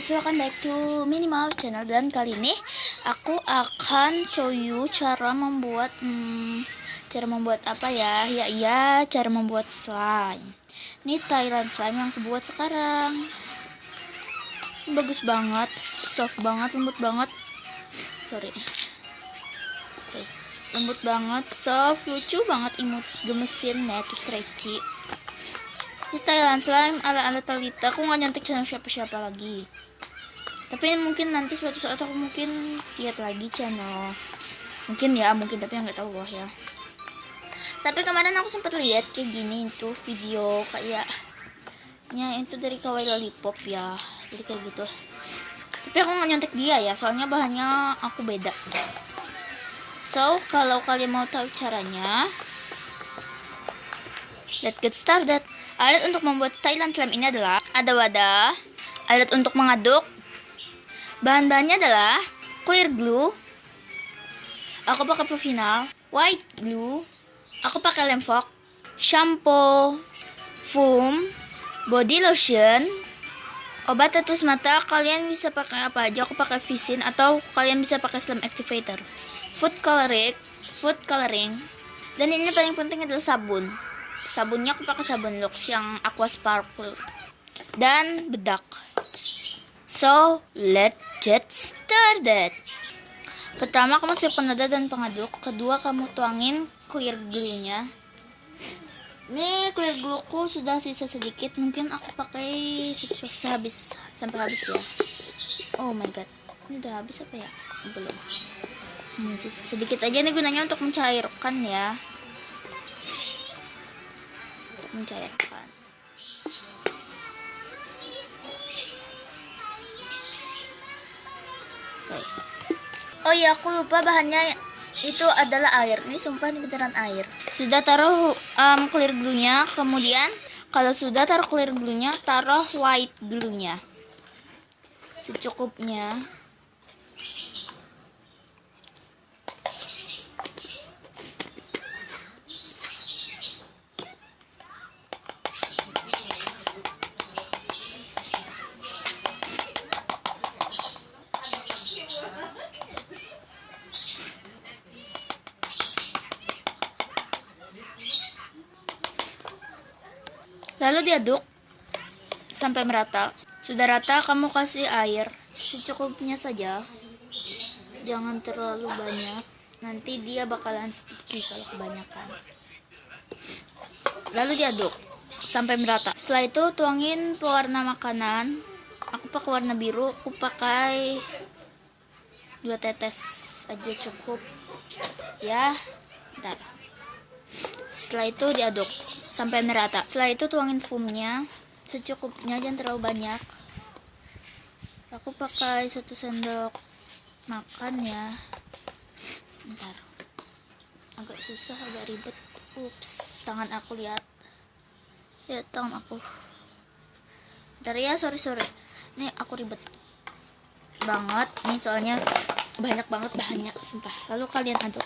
guys, welcome back to Minimal Channel. Dan kali ini aku akan show you cara membuat apa ya? Cara membuat slime. Ini Thailand slime yang aku buat sekarang. Ini bagus banget, soft banget, lembut banget. Lembut banget, soft, lucu banget, imut, gemesin, tuh stretchy. Ini Thailand slime ala-ala Talita. Aku nggak nyantik channel siapa-siapa lagi. Tapi mungkin nanti suatu saat aku mungkin lihat lagi channel. Mungkin tapi nggak tahu loh ya. Tapi kemarin aku sempat lihat kayak gini itu video kayaknya itu dari Kawaii Lollipop ya. Jadi kayak gitu. Tapi aku nggak nyontek dia ya, soalnya bahannya aku beda. So, kalau kalian mau tahu caranya, let's get started. Alat untuk membuat Thailand slime ini adalah ada wadah, alat untuk mengaduk, bahan-bahannya adalah clear glue, aku pakai Provinal, white glue, aku pakai Lemfok, shampoo, foam, body lotion, obat tetes mata. Kalian bisa pakai apa aja, aku pakai Vicin atau kalian bisa pakai slime activator, food coloring, dan ini paling penting adalah sabun. Sabunnya aku pakai sabun Lux yang Aqua Sparkle dan bedak. So, let's get started. Pertama, kamu siapkan wadah dan pengaduk. Kedua, kamu tuangin clear glue-nya. Ini clear glue-ku sudah sisa sedikit. Mungkin aku pakai sampai habis ya. Oh my god. Ini udah habis apa ya? Belum. Sedikit aja nih, gunanya untuk mencairkan ya. Mencairkan. Oh iya, aku lupa bahannya itu adalah air. Ini sumpah, ini beneran air. Sudah taruh clear glue-nya. Kemudian kalau sudah taruh clear glue-nya, taruh white glue-nya secukupnya. Lalu diaduk sampai merata. Sudah rata, kamu kasih air secukupnya saja. Jangan terlalu banyak. Nanti dia bakalan sticky kalau kebanyakan. Lalu diaduk sampai merata. Setelah itu tuangin pewarna makanan. Aku pakai warna biru. Aku pakai 2 tetes aja cukup. Ya, bentar. Setelah itu diaduk sampai merata. Setelah itu tuangin foamnya secukupnya, jangan terlalu banyak. Aku pakai 1 sendok makan ya. Bentar, agak susah, agak ribet. Ups, tangan aku lihat tangan aku. Bentar ya, sorry. Nih aku ribet banget nih, soalnya banyak banget bahannya, sumpah. Lalu kalian aduk.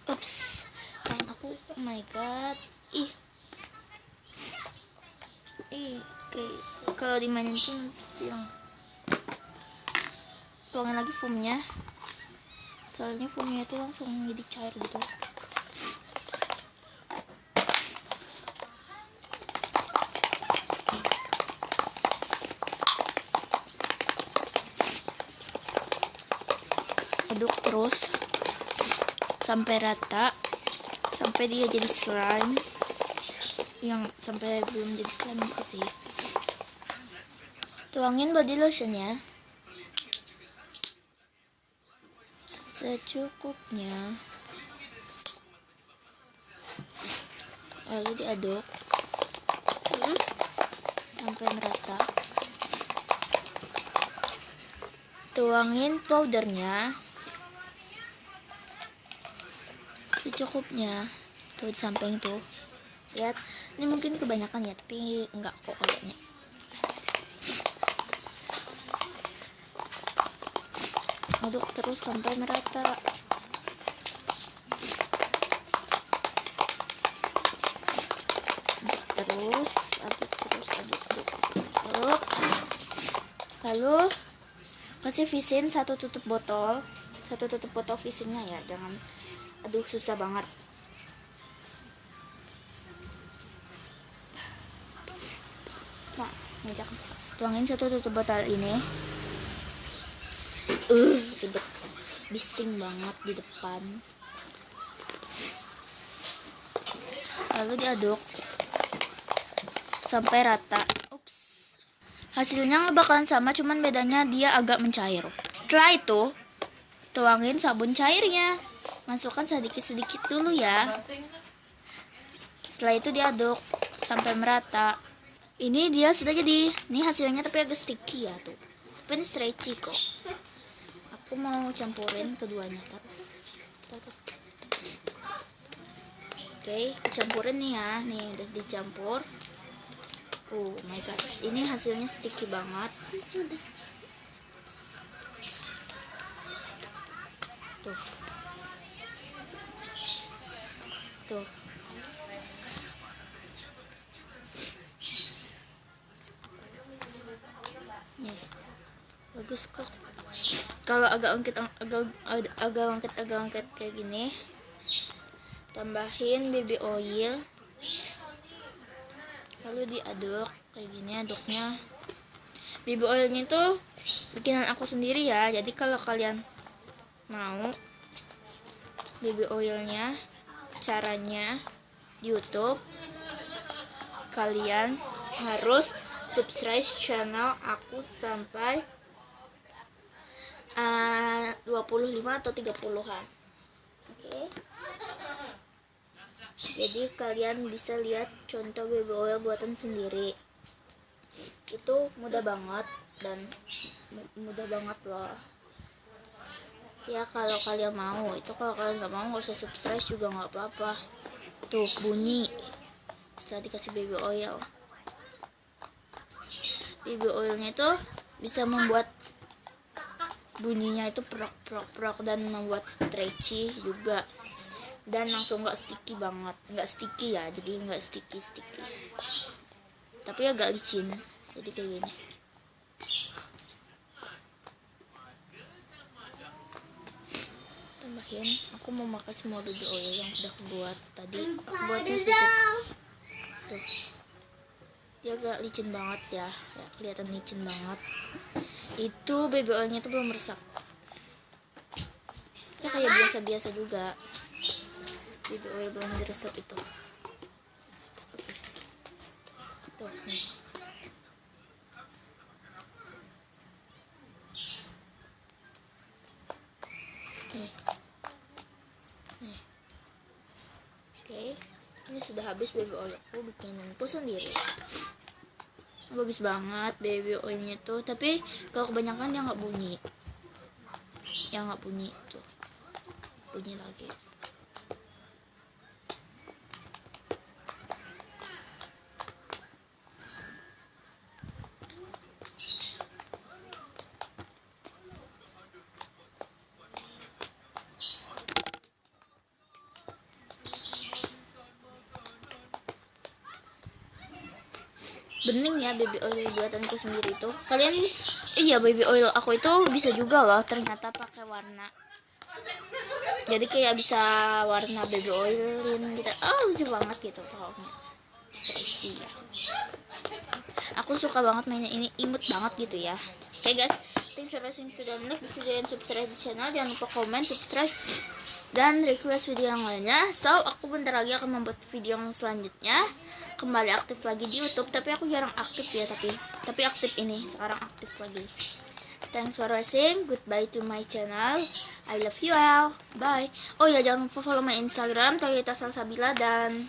Ups, tangan aku, oh my god. Kalau dimainin tuh yang tuangin lagi foamnya, soalnya foamnya itu langsung jadi cair gitu. Aduk terus sampai rata, sampai dia jadi slime. Yang sampai belum jadi slime gitu sih. Tuangin body lotionnya secukupnya, lalu diaduk sampai merata. Tuangin powdernya secukupnya tuh di samping tuh. Lihat, ini mungkin kebanyakan ya, tapi enggak kok kayaknya. Aduk terus sampai merata. Aduk terus. Lalu kasih visin satu tutup botol visinnya ya, jangan, aduh susah banget. Nah, ngajak tuangin satu tutup botol ini. Ribet, bising banget di depan. Lalu diaduk sampai rata. Hasilnya nggak bakalan sama, cuman bedanya dia agak mencair. Setelah itu tuangin sabun cairnya, masukkan sedikit-sedikit dulu ya. Setelah itu diaduk sampai merata. Ini dia sudah jadi. Ini hasilnya tapi agak sticky ya tuh. Tapi ini stretchy kok. Aku mau campurin keduanya. Oke, aku campurin nih ya. Nih udah dicampur. Oh my god, ini hasilnya sticky banget. Tuh. Nih, bagus kok. Kalau agak lengket kayak gini, tambahin baby oil. Lalu diaduk kayak gini aduknya. Baby oilnya itu bikinan aku sendiri ya, jadi kalau kalian mau baby oilnya caranya di YouTube, kalian harus subscribe channel aku sampai 25 atau 30-an. Oke. Jadi kalian bisa lihat contoh baby oil buatan sendiri. Itu mudah banget dan mudah banget loh. Ya kalau kalian mau, itu kalau kalian nggak mau nggak usah subscribe juga nggak apa-apa. Tuh bunyi setelah dikasih baby oil. Baby oilnya itu bisa membuat bunyinya itu prok dan membuat stretchy juga. Dan langsung nggak sticky banget, nggak sticky ya, jadi nggak sticky tapi agak licin, jadi kayak gini. Tambahin, aku mau pakai semua baby oil yang udah aku buat tadi. Aku buatnya sedikit tuh, dia agak licin banget ya, kelihatan licin banget. Itu baby oilnya tuh belum meresap ya, kayak biasa-biasa juga. Baby oil belum diresap itu. Tuh nih. Oke, ini sudah habis baby oil aku bikinanku sendiri. Bagus banget baby oilnya tuh, tapi kalau kebanyakan dia nggak bunyi. Yang nggak bunyi tuh, bunyi lagi. Bening ya baby oil buatanku sendiri tuh. Kalian iya, baby oil aku itu bisa juga loh ternyata pakai warna. Jadi kayak bisa warna baby oilin gitu. Oh lucu banget gitu pokoknya. Stretchy ya. Aku suka banget mainnya ini, imut banget gitu ya. Oke guys, thanks for watching video ini. Video yang subscribe di channel, jangan lupa komen, subscribe, dan request video yang lainnya. So aku bentar lagi akan membuat video yang selanjutnya. Kembali aktif lagi di YouTube, tapi aku jarang aktif ya, tapi aktif ini sekarang aktif lagi. Thanks for watching, goodbye to my channel, I love you all, bye. Oh ya, jangan lupa follow my Instagram Talita Salsabila, dan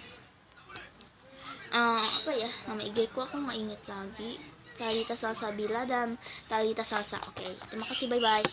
apa ya nama IG ku, aku nggak inget lagi. Talita Salsabila dan Talita Salsa. Oke, terima kasih, bye bye.